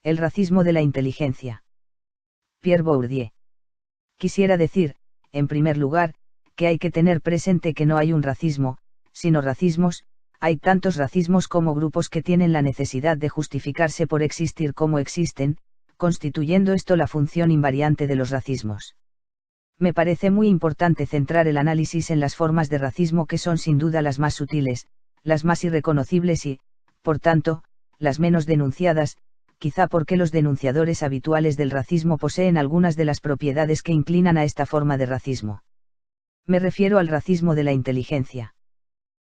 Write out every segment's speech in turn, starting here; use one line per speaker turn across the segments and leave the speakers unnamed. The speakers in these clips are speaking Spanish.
El racismo de la inteligencia. Pierre Bourdieu. Quisiera decir, en primer lugar, que hay que tener presente que no hay un racismo, sino racismos. Hay tantos racismos como grupos que tienen la necesidad de justificarse por existir como existen, constituyendo esto la función invariante de los racismos. Me parece muy importante centrar el análisis en las formas de racismo que son sin duda las más sutiles, las más irreconocibles y, por tanto, las menos denunciadas, quizá porque los denunciadores habituales del racismo poseen algunas de las propiedades que inclinan a esta forma de racismo. Me refiero al racismo de la inteligencia.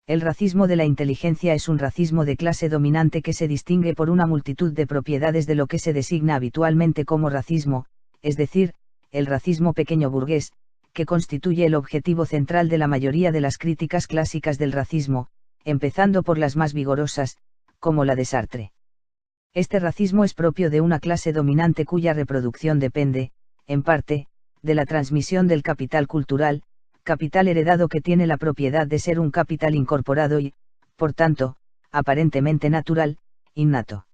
El racismo de la inteligencia es un racismo de clase dominante que se distingue por una multitud de propiedades de lo que se designa habitualmente como racismo, es decir, el racismo pequeño burgués, que constituye el objetivo central de la mayoría de las críticas clásicas del racismo, empezando por las más vigorosas, como la de Sartre. Este racismo es propio de una clase dominante cuya reproducción depende, en parte, de la transmisión del capital cultural, capital heredado que tiene la propiedad de ser un capital incorporado y, por tanto, aparentemente natural, innato.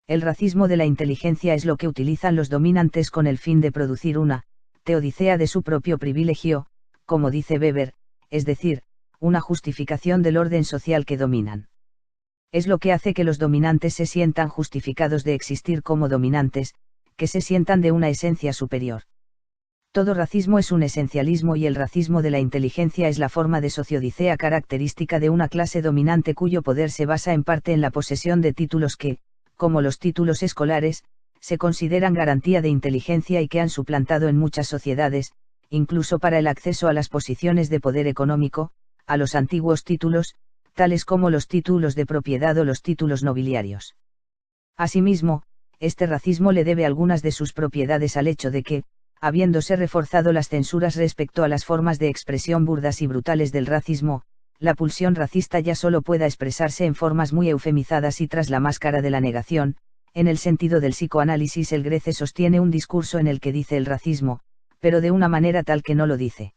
El racismo de la inteligencia es lo que utilizan los dominantes con el fin de producir una teodicea de su propio privilegio, como dice Weber, es decir, una justificación del orden social que dominan. Es lo que hace que los dominantes se sientan justificados de existir como dominantes, que se sientan de una esencia superior. Todo racismo es un esencialismo y el racismo de la inteligencia es la forma de sociodicea característica de una clase dominante cuyo poder se basa en parte en la posesión de títulos que, como los títulos escolares, se consideran garantía de inteligencia y que han suplantado en muchas sociedades, incluso para el acceso a las posiciones de poder económico, a los antiguos títulos, tales como los títulos de propiedad o los títulos nobiliarios. Asimismo, este racismo le debe algunas de sus propiedades al hecho de que, habiéndose reforzado las censuras respecto a las formas de expresión burdas y brutales del racismo, la pulsión racista ya solo pueda expresarse en formas muy eufemizadas y tras la máscara de la negación. En el sentido del psicoanálisis, el Grece sostiene un discurso en el que dice el racismo, pero de una manera tal que no lo dice.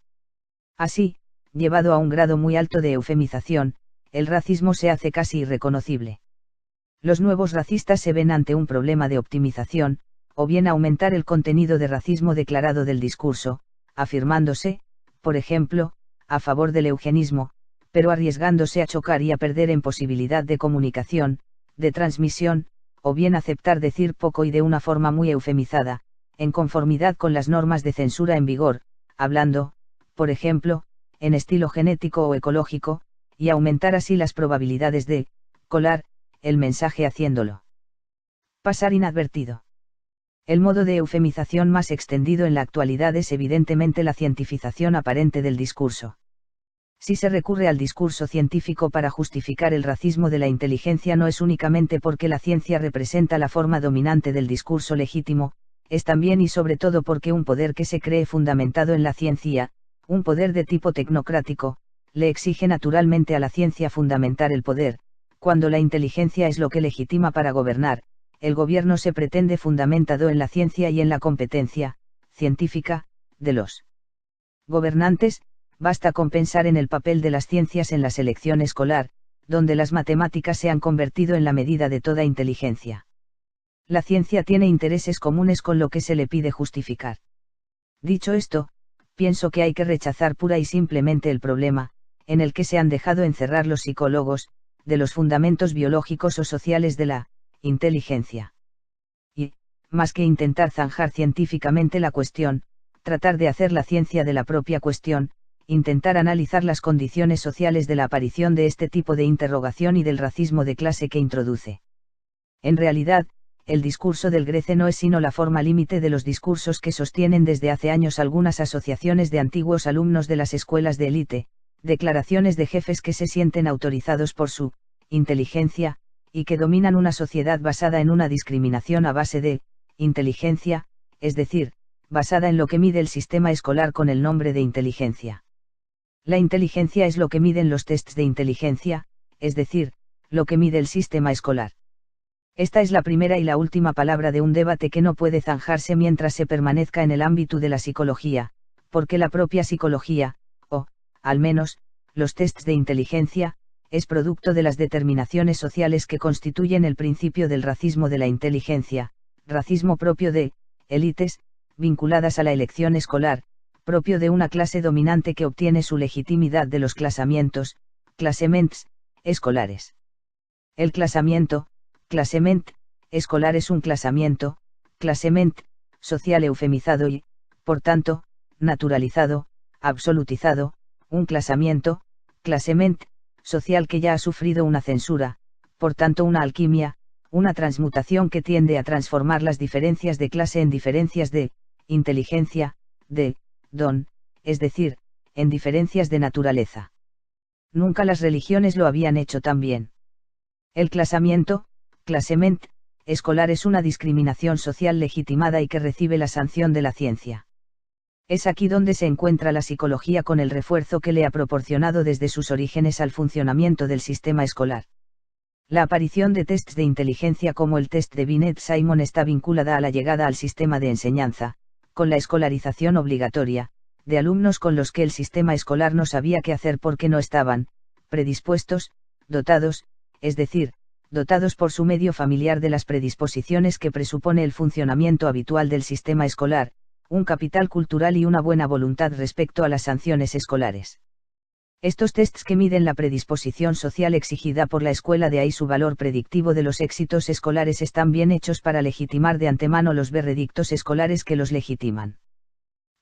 Así, llevado a un grado muy alto de eufemización, el racismo se hace casi irreconocible. Los nuevos racistas se ven ante un problema de optimización, o bien aumentar el contenido de racismo declarado del discurso, afirmándose, por ejemplo, a favor del eugenismo, pero arriesgándose a chocar y a perder en posibilidad de comunicación, de transmisión, o bien aceptar decir poco y de una forma muy eufemizada, en conformidad con las normas de censura en vigor, hablando, por ejemplo, en estilo genético o ecológico, y aumentar así las probabilidades de colar el mensaje haciéndolo pasar inadvertido. El modo de eufemización más extendido en la actualidad es evidentemente la cientificación aparente del discurso. Si se recurre al discurso científico para justificar el racismo de la inteligencia, no es únicamente porque la ciencia representa la forma dominante del discurso legítimo, es también y sobre todo porque un poder que se cree fundamentado en la ciencia, un poder de tipo tecnocrático, le exige naturalmente a la ciencia fundamentar el poder. Cuando la inteligencia es lo que legitima para gobernar, el gobierno se pretende fundamentado en la ciencia y en la competencia científica de los gobernantes. Basta con pensar en el papel de las ciencias en la selección escolar, donde las matemáticas se han convertido en la medida de toda inteligencia. La ciencia tiene intereses comunes con lo que se le pide justificar. Dicho esto, pienso que hay que rechazar pura y simplemente el problema, en el que se han dejado encerrar los psicólogos, de los fundamentos biológicos o sociales de la inteligencia. Y, más que intentar zanjar científicamente la cuestión, tratar de hacer la ciencia de la propia cuestión, intentar analizar las condiciones sociales de la aparición de este tipo de interrogación y del racismo de clase que introduce. En realidad, el discurso del Grece no es sino la forma límite de los discursos que sostienen desde hace años algunas asociaciones de antiguos alumnos de las escuelas de élite, declaraciones de jefes que se sienten autorizados por su inteligencia, y que dominan una sociedad basada en una discriminación a base de inteligencia, es decir, basada en lo que mide el sistema escolar con el nombre de inteligencia. La inteligencia es lo que miden los tests de inteligencia, es decir, lo que mide el sistema escolar. Esta es la primera y la última palabra de un debate que no puede zanjarse mientras se permanezca en el ámbito de la psicología, porque la propia psicología, o, al menos, los tests de inteligencia, es producto de las determinaciones sociales que constituyen el principio del racismo de la inteligencia, racismo propio de élites, vinculadas a la elección escolar, propio de una clase dominante que obtiene su legitimidad de los clasamientos, classements, escolares. El clasamiento, classement, escolar es un clasamiento, classement, social eufemizado y, por tanto, naturalizado, absolutizado, un clasamiento, classement, social que ya ha sufrido una censura, por tanto una alquimia, una transmutación que tiende a transformar las diferencias de clase en diferencias de inteligencia, de don, es decir, en diferencias de naturaleza. Nunca las religiones lo habían hecho tan bien. El clasamiento, classement, escolar es una discriminación social legitimada y que recibe la sanción de la ciencia. Es aquí donde se encuentra la psicología con el refuerzo que le ha proporcionado desde sus orígenes al funcionamiento del sistema escolar. La aparición de tests de inteligencia como el test de Binet-Simon está vinculada a la llegada al sistema de enseñanza, con la escolarización obligatoria, de alumnos con los que el sistema escolar no sabía qué hacer porque no estaban predispuestos, dotados, es decir, dotados por su medio familiar de las predisposiciones que presupone el funcionamiento habitual del sistema escolar, un capital cultural y una buena voluntad respecto a las sanciones escolares. Estos tests que miden la predisposición social exigida por la escuela, de ahí su valor predictivo de los éxitos escolares, están bien hechos para legitimar de antemano los veredictos escolares que los legitiman.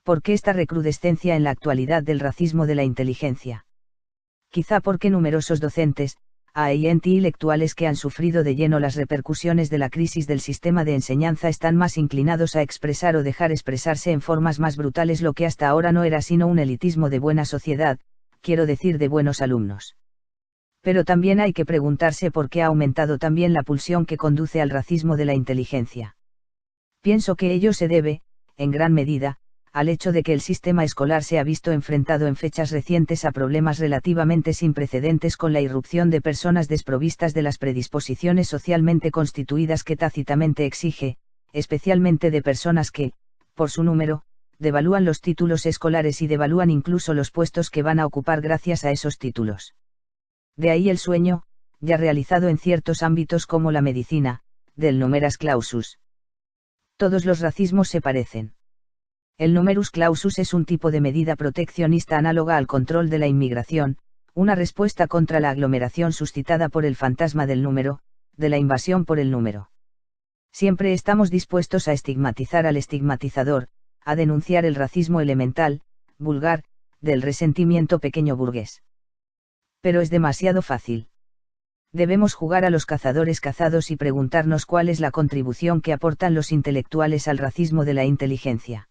¿Por qué esta recrudescencia en la actualidad del racismo de la inteligencia? Quizá porque numerosos docentes, e intelectuales que han sufrido de lleno las repercusiones de la crisis del sistema de enseñanza están más inclinados a expresar o dejar expresarse en formas más brutales lo que hasta ahora no era sino un elitismo de buena sociedad, quiero decir de buenos alumnos. Pero también hay que preguntarse por qué ha aumentado también la pulsión que conduce al racismo de la inteligencia. Pienso que ello se debe, en gran medida, al hecho de que el sistema escolar se ha visto enfrentado en fechas recientes a problemas relativamente sin precedentes con la irrupción de personas desprovistas de las predisposiciones socialmente constituidas que tácitamente exige, especialmente de personas que, por su número, devalúan los títulos escolares y devalúan incluso los puestos que van a ocupar gracias a esos títulos. De ahí el sueño, ya realizado en ciertos ámbitos como la medicina, del numerus clausus. Todos los racismos se parecen. El numerus clausus es un tipo de medida proteccionista análoga al control de la inmigración, una respuesta contra la aglomeración suscitada por el fantasma del número, de la invasión por el número. Siempre estamos dispuestos a estigmatizar al estigmatizador, a denunciar el racismo elemental, vulgar, del resentimiento pequeño burgués. Pero es demasiado fácil. Debemos jugar a los cazadores cazados y preguntarnos cuál es la contribución que aportan los intelectuales al racismo de la inteligencia.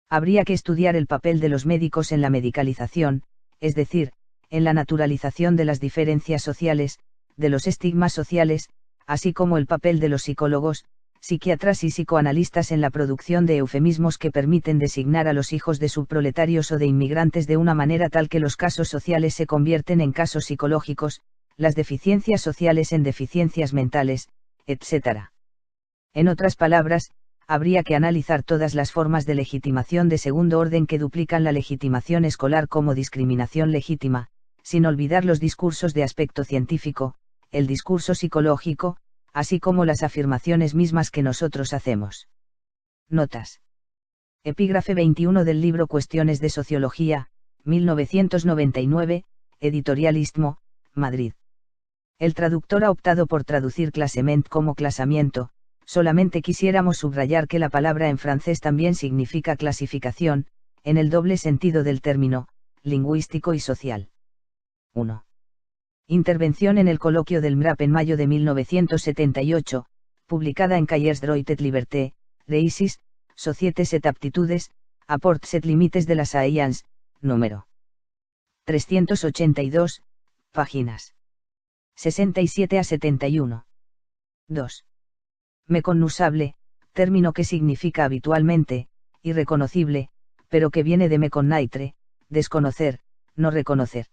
Habría que estudiar el papel de los médicos en la medicalización, es decir, en la naturalización de las diferencias sociales, de los estigmas sociales, así como el papel de los psicólogos, psiquiatras y psicoanalistas en la producción de eufemismos que permiten designar a los hijos de subproletarios o de inmigrantes de una manera tal que los casos sociales se convierten en casos psicológicos, las deficiencias sociales en deficiencias mentales, etc. En otras palabras, habría que analizar todas las formas de legitimación de segundo orden que duplican la legitimación escolar como discriminación legítima, sin olvidar los discursos de aspecto científico, el discurso psicológico, así como las afirmaciones mismas que nosotros hacemos. Notas. Epígrafe 21 del libro Cuestiones de Sociología, 1999, Editorial Istmo, Madrid. El traductor ha optado por traducir classement como clasamiento. Solamente quisiéramos subrayar que la palabra en francés también significa clasificación, en el doble sentido del término, lingüístico y social. 1. Intervención en el coloquio del MRAP en mayo de 1978, publicada en Cahiers droit et liberté, Reisis, Societés et aptitudes, apports et limites de la science, número 382, páginas 67 a 71. 2. Méconnaissable, término que significa habitualmente, irreconocible, pero que viene de méconnaître, desconocer, no reconocer.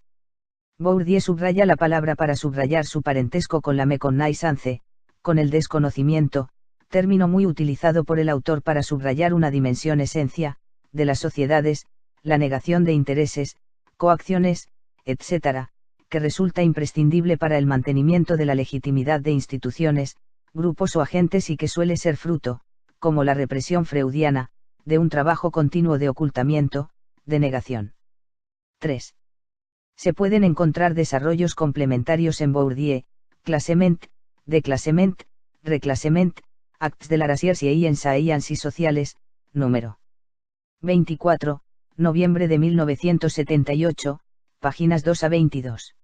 Bourdieu subraya la palabra para subrayar su parentesco con la méconnaissance, con el desconocimiento, término muy utilizado por el autor para subrayar una dimensión esencia, de las sociedades, la negación de intereses, coacciones, etc., que resulta imprescindible para el mantenimiento de la legitimidad de instituciones, grupos o agentes y que suele ser fruto, como la represión freudiana, de un trabajo continuo de ocultamiento, de negación. 3. Se pueden encontrar desarrollos complementarios en Bourdieu, classement, déclassement, reclassement, actes de la recherche y en sciences sociales, número 24, noviembre de 1978, páginas 2 a 22.